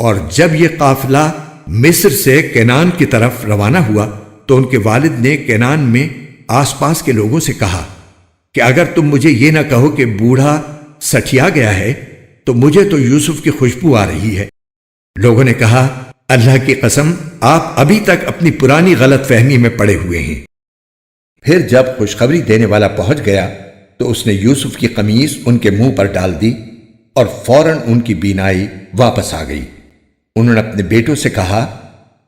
اور جب یہ قافلہ مصر سے کینان کی طرف روانہ ہوا تو ان کے والد نے کینان میں آس پاس کے لوگوں سے کہا کہ اگر تم مجھے یہ نہ کہو کہ بوڑھا سٹھیا گیا ہے تو مجھے تو یوسف کی خوشبو آ رہی ہے۔ لوگوں نے کہا اللہ کی قسم آپ ابھی تک اپنی پرانی غلط فہمی میں پڑے ہوئے ہیں۔ پھر جب خوشخبری دینے والا پہنچ گیا تو اس نے یوسف کی قمیص ان کے منہ پر ڈال دی اور فوراً ان کی بینائی واپس آ گئی۔ انہوں نے اپنے بیٹوں سے کہا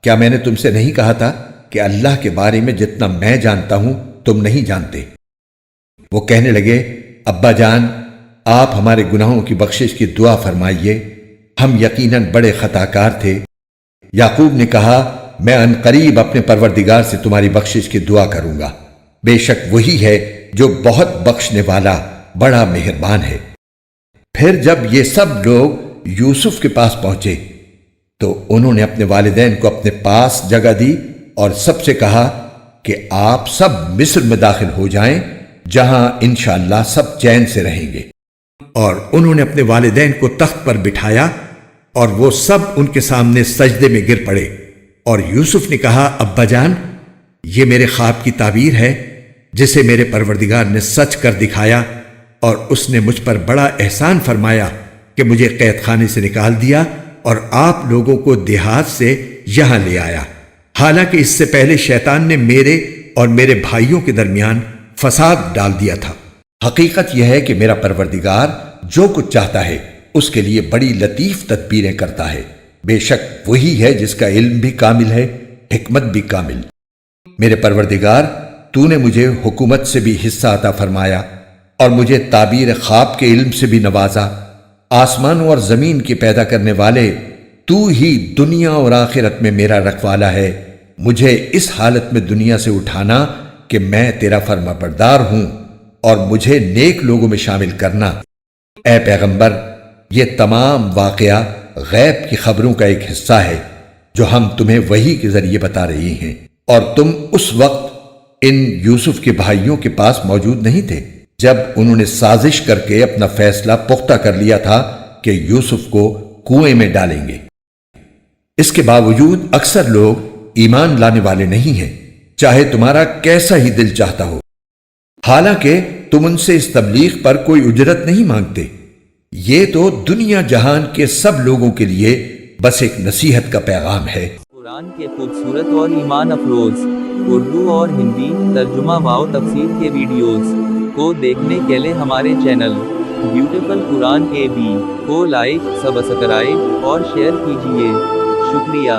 کیا میں نے تم سے نہیں کہا تھا کہ اللہ کے بارے میں جتنا میں جانتا ہوں تم نہیں جانتے؟ وہ کہنے لگے ابا جان آپ ہمارے گناہوں کی بخشش کی دعا فرمائیے، ہم یقیناً بڑے خطاکار تھے۔ یعقوب نے کہا میں عنقریب اپنے پروردگار سے تمہاری بخشش کی دعا کروں گا، بے شک وہی ہے جو بہت بخشنے والا بڑا مہربان ہے۔ پھر جب یہ سب لوگ یوسف کے پاس پہنچے تو انہوں نے اپنے والدین کو اپنے پاس جگہ دی اور سب سے کہا کہ آپ سب مصر میں داخل ہو جائیں جہاں انشاءاللہ سب چین سے رہیں گے۔ اور انہوں نے اپنے والدین کو تخت پر بٹھایا اور وہ سب ان کے سامنے سجدے میں گر پڑے۔ اور یوسف نے کہا ابا جان یہ میرے خواب کی تعبیر ہے جسے میرے پروردگار نے سچ کر دکھایا، اور اس نے مجھ پر بڑا احسان فرمایا کہ مجھے قید خانے سے نکال دیا اور آپ لوگوں کو دیہات سے یہاں لے آیا، حالانکہ اس سے پہلے شیطان نے میرے اور میرے بھائیوں کے درمیان فساد ڈال دیا تھا۔ حقیقت یہ ہے کہ میرا پروردگار جو کچھ چاہتا ہے اس کے لیے بڑی لطیف تدبیریں کرتا ہے، بے شک وہی ہے جس کا علم بھی کامل ہے، حکمت بھی کامل۔ میرے پروردگار تو نے مجھے حکومت سے بھی حصہ عطا فرمایا اور مجھے تعبیر خواب کے علم سے بھی نوازا۔ آسمانوں اور زمین کے پیدا کرنے والے تو ہی دنیا اور آخرت میں میرا رکھوالا ہے، مجھے اس حالت میں دنیا سے اٹھانا کہ میں تیرا فرما بردار ہوں اور مجھے نیک لوگوں میں شامل کرنا۔ اے پیغمبر یہ تمام واقعہ غیب کی خبروں کا ایک حصہ ہے جو ہم تمہیں وحی کے ذریعے بتا رہی ہیں، اور تم اس وقت ان یوسف کے بھائیوں کے پاس موجود نہیں تھے جب انہوں نے سازش کر کے اپنا فیصلہ پختہ کر لیا تھا کہ یوسف کو کنویں میں ڈالیں گے۔ اس کے باوجود اکثر لوگ ایمان لانے والے نہیں ہیں، چاہے تمہارا کیسا ہی دل چاہتا ہو، حالانکہ تم ان سے اس تبلیغ پر کوئی اجرت نہیں مانگتے۔ یہ تو دنیا جہان کے سب لوگوں کے لیے بس ایک نصیحت کا پیغام ہے۔ قرآن کے خوبصورت اور ایمان افروز اردو اور ہندی ترجمہ و تفسیر کے ویڈیوز کو دیکھنے کے لیے ہمارے چینل بیوٹیفل قرآن AB کو لائک، سبسکرائب اور شیئر کیجیے۔ شکریہ۔